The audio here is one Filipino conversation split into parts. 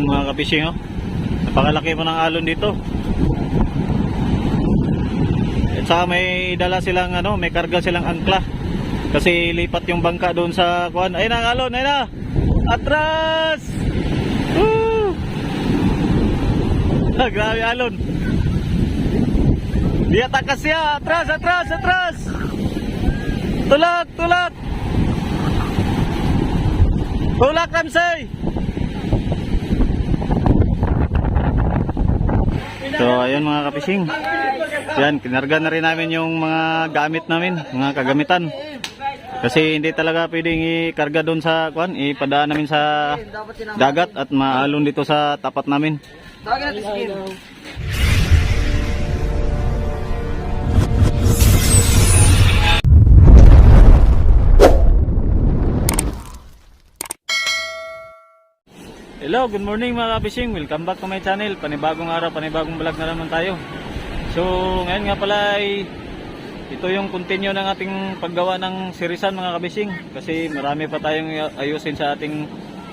Ayan mga ka-fishing, oh. Napakalaki po ng alon dito. At saka may dala silang may karga silang angkla. Kasi lipat yung bangka doon sa kuan. Ayun ang alon, ayun na. Atras! Woo! Grabe alon. Dia takas siya. Atras, atras, atras. Tulak, tulak. Tulak, Ramsey. So ayun mga ka-fishing. Yan, kinarga na rin namin yung mga gamit namin, mga kagamitan. Kasi hindi talaga pwedeng ikarga doon sa kuan, ipadaan namin sa dagat at maalon dito sa tapat namin. Hello, good morning mga ka-fishing. Welcome back to my channel. Panibagong araw, panibagong vlog na naman tayo. So, ngayon nga pala ay ito yung continue ng ating paggawa ng sirisan mga ka-fishing. Kasi marami pa tayong ayusin sa ating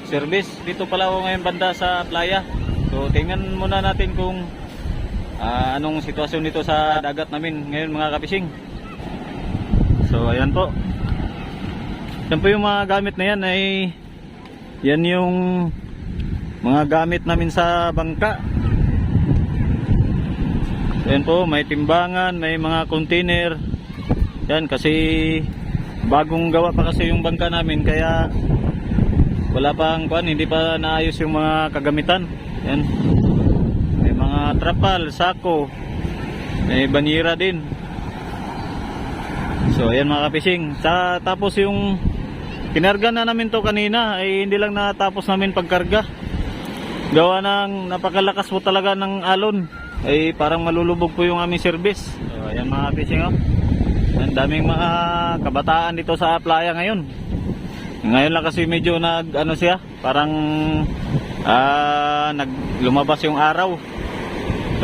service. Dito pala ako ngayon banda sa playa. So, tingnan muna natin kung anong sitwasyon dito sa dagat namin ngayon mga ka-fishing. So, ayan po. Yan po yung mga gamit na yan ay yan yung mga gamit namin sa bangka. Ayan po, may timbangan, may mga container. Yan kasi bagong gawa pa kasi yung bangka namin, kaya wala pang kuan, hindi pa naayos yung mga kagamitan. Yan. May mga trapal, sako, may banyera din. So ayan mga ka-fishing. Tapos yung kinarga na namin to kanina ay hindi lang natapos namin pagkarga. Gawa ng napakalakas po talaga ng alon, ay parang malulubog po yung aming service. So ayan mga fishing, oh. Ang daming mga kabataan dito sa playa ngayon. Ngayon lang kasi medyo siya, parang lumabas yung araw.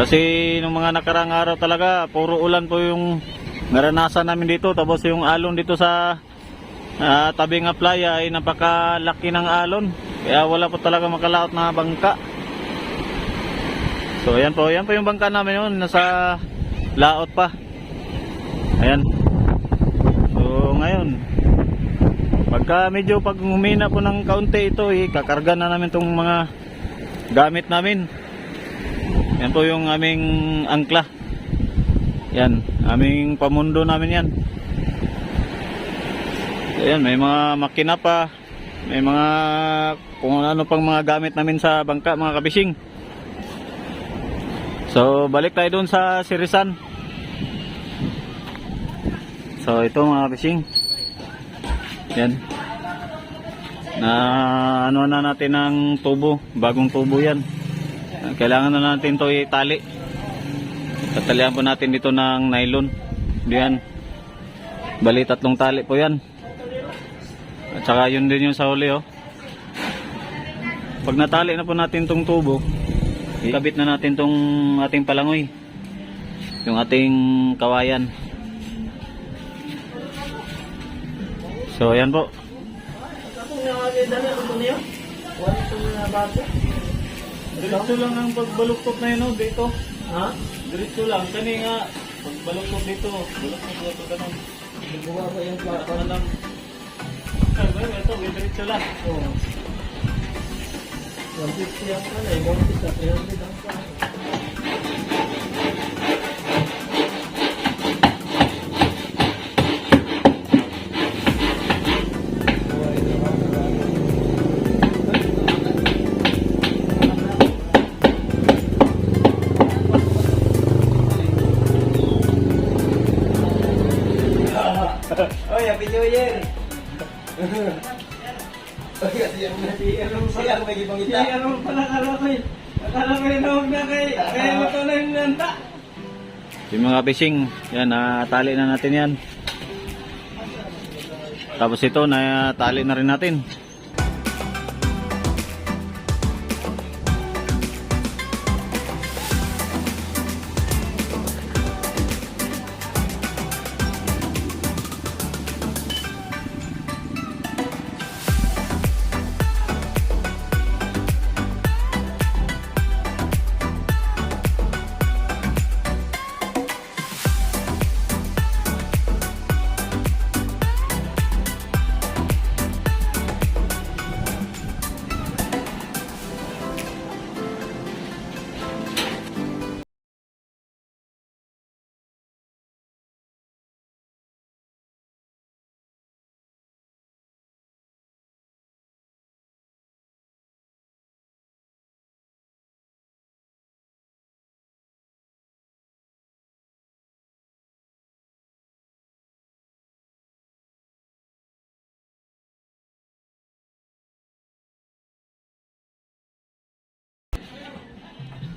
Kasi nung mga nakarang araw talaga puro ulan po yung naranasan namin dito. Tapos yung alon dito sa tabi ng playa ay napakalaki ng alon, kaya wala po talaga makalaot na bangka. So ayan po yung bangka namin yun, nasa laot pa. Ayan. So ngayon pag humina po ng kaunti ito, kakarga na namin itong mga gamit namin. Yan po yung aming angkla. Yan, aming pamundo namin yan. Ayan, may mga makina pa, may mga kung ano pang mga gamit namin sa bangka mga ka-fishing. So balik tayo doon sa sirisan. So ito mga ka-fishing, yan, na na natin ng tubo, bagong tubo yan. Kailangan na natin to itali. Tatalian po natin dito ng nylon. Diyan, bali 3 tali po yan. At saka yun din yung sa huli, oh. Pag natali na po natin tong tubo, ikabit na natin tong ating palangoy, yung ating kawayan. So ayan po. Diretso lang ang pagbaluktot na yun, oh, dito. Ha? Diretso lang. Kani nga pagbaluktot dito, baluktot dito ganun. Buwa ko yung para lang. Ito, may diretso lang. Oo. 150 ang pala, 150 at 300 ang pala. Oh, Happy New Year! Siya ang may ibang ita. Ano pala akala ko rin huwag na kaya ito na yung nanta. Yung mga fishing, yan, natali na natin yan. Tapos ito, natali na rin natin.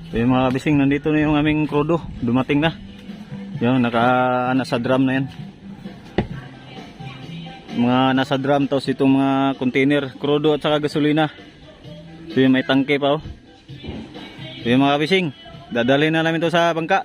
So yung mga kabising, nandito na yung aming krudo. Dumating na. Yung nasa drum na yan. Mga nasa drum, tapos itong mga container, krudo at saka gasolina. So yung may tangke pa oh. So yung mga kabising, dadalhin na namin to sa bangka.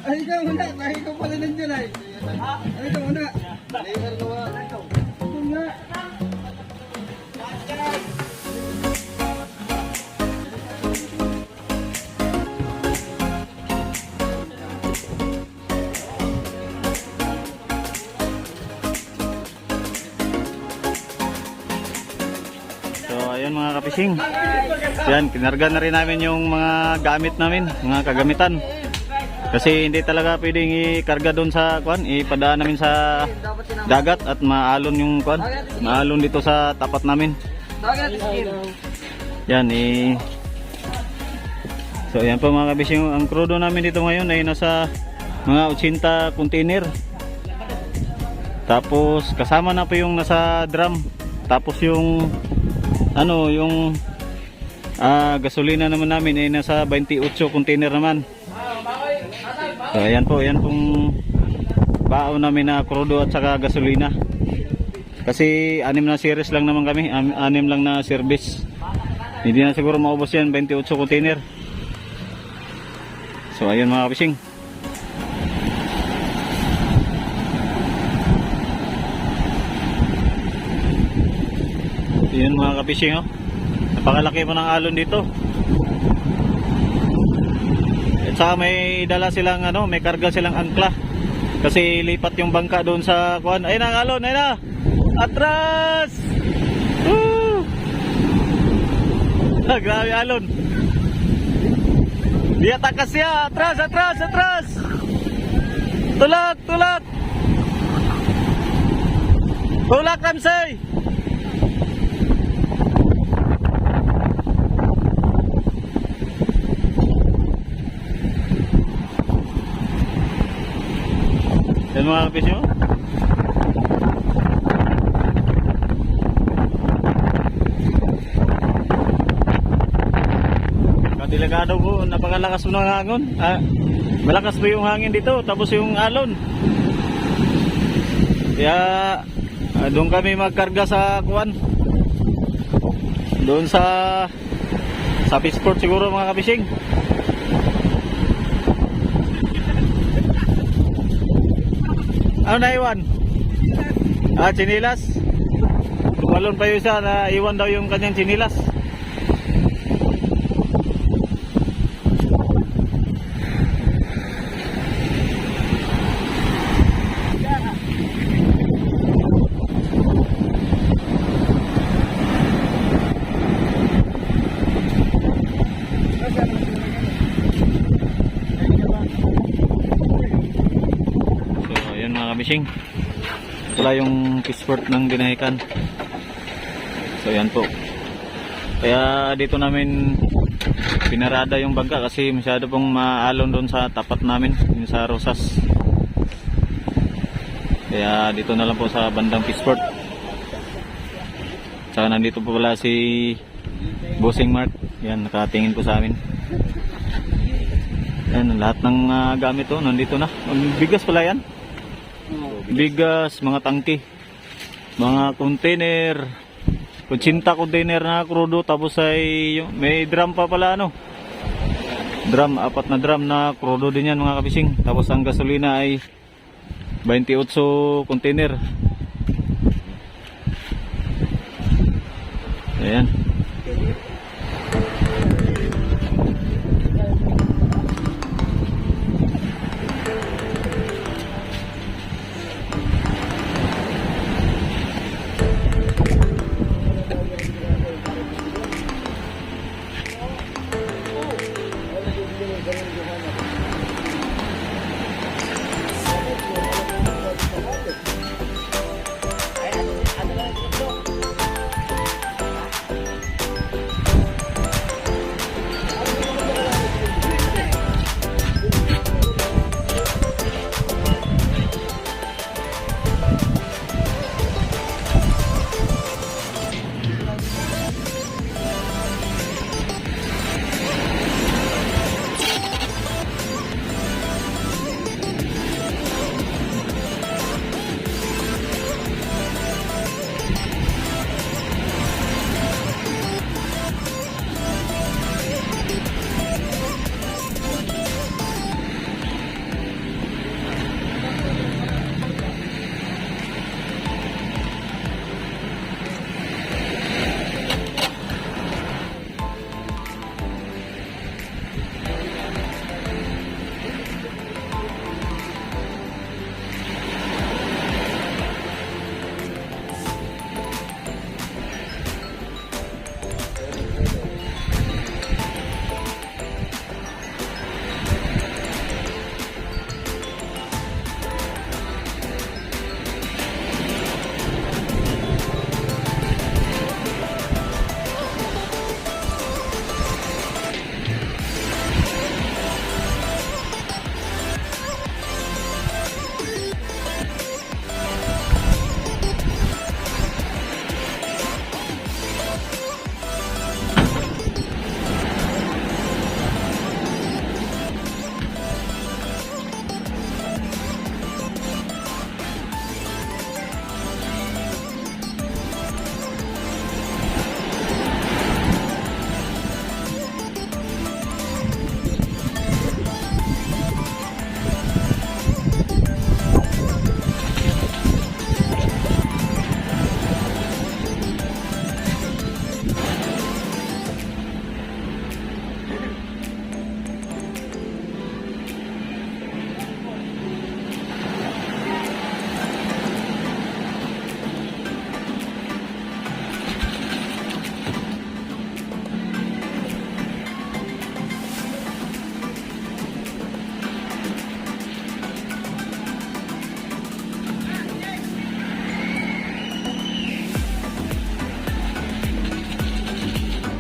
Ay, ikaw muna. Dahil ikaw pala nandiyan ay. Ay, ikaw muna. Laser ko nga. Ikaw nga. So ayun mga kapising. Yan, kinarga na rin namin yung mga gamit namin, mga kagamitan. Kasi hindi talaga pwedeng ikarga doon sa kuan, ipadaan namin sa dagat at maalon yung kuan, maalon dito sa tapat namin. Yan So yan po mga kabising, ang krudo namin dito ngayon ay nasa mga 80 container. Tapos kasama na po yung nasa drum. Tapos yung yung gasolina naman namin ay nasa 28 container naman. So ayan po, yan pong baon namin na krudo at saka gasolina. Kasi 6 na series lang naman kami, 6 lang na service. Hindi na siguro maubos yan, 28 container. So ayun mga kabising. Yun mga kabising oh. Napakalaki po ng alon dito. At saka may dala silang may karga silang angkla. Kasi lipat yung bangka doon sa kuan. Ayun ang alon, ayun na. Atras! Woo! Grabe alon. Di atakas siya. Atras, atras, atras. Tulak, tulak. Tulak Ramsey. Yan mga kapis nyo. Kadilegado po, napakalakas po ng hangin. Malakas po yung hangin dito, tapos yung alon. Kaya doon kami magkarga sa kuwan. Doon sa Fishport siguro mga kapising. Ano na iwan? Chinilas. Tumalon pa yung isa na iwan daw yung kanyang chinilas. kapishing. Wala yung fishport ng Binahican. So yan po. Kaya dito namin pinarada yung bangka kasi masyado pong maalon doon sa tapat namin, yung sa Rosas. Kaya dito na lang po sa bandang fishport. Saka nandito po pala si Bossing Mark. Yan, nakatingin po sa amin. Yan, lahat ng gamit to nandito na. Bigas pala yan. Bigas, mga tangke, mga container, 80 container na krudo, tapos ay may drum pa pala, ano, drum, 4 na drum na krudo din yan mga kabising. Tapos ang gasolina ay 28 container. Ayan.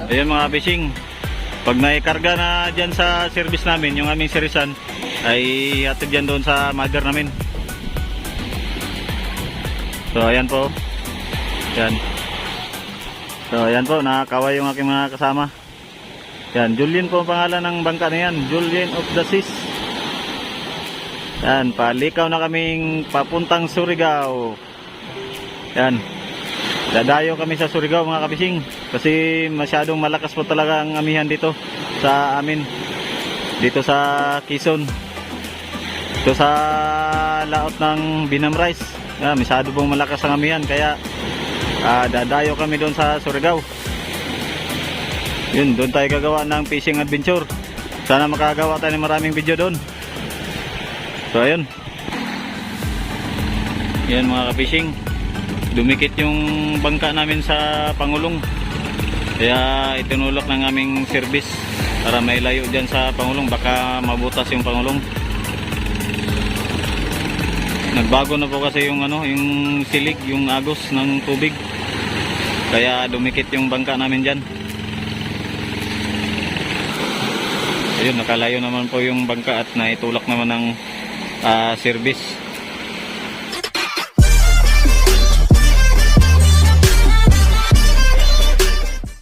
Ayan mga fishing, pag naikarga na dyan sa service namin, yung aming serisan, ay hatid dyan doon sa mother namin. So ayan po. Yan. So ayan po, nakakaway yung aking mga kasama. Yan, Julian po ang pangalan ng bangka na yan, Julian of the Seas. Yan, palikaw na kaming papuntang Surigao. Yan. Dadayo kami sa Surigao mga kabising kasi masyadong malakas po talaga ang amihan dito sa amin, dito sa Quezon, dito sa laot ng Binam Rice. Masyado pong malakas ang amihan kaya dadayo kami doon sa Surigao. Yun, doon tayo gagawa ng fishing adventure. Sana makagawa tayo ng maraming video doon. So ayun, yan mga kabising, dumikit yung bangka namin sa Pangulong, kaya itinulak ng aming service para may layo dyan sa Pangulong, baka mabutas yung Pangulong. Nagbago na po kasi yung ano, yung silig, yung agos ng tubig. Kaya dumikit yung bangka namin diyan. Ayun, nakalayo naman po yung bangka at naitulak naman ng service.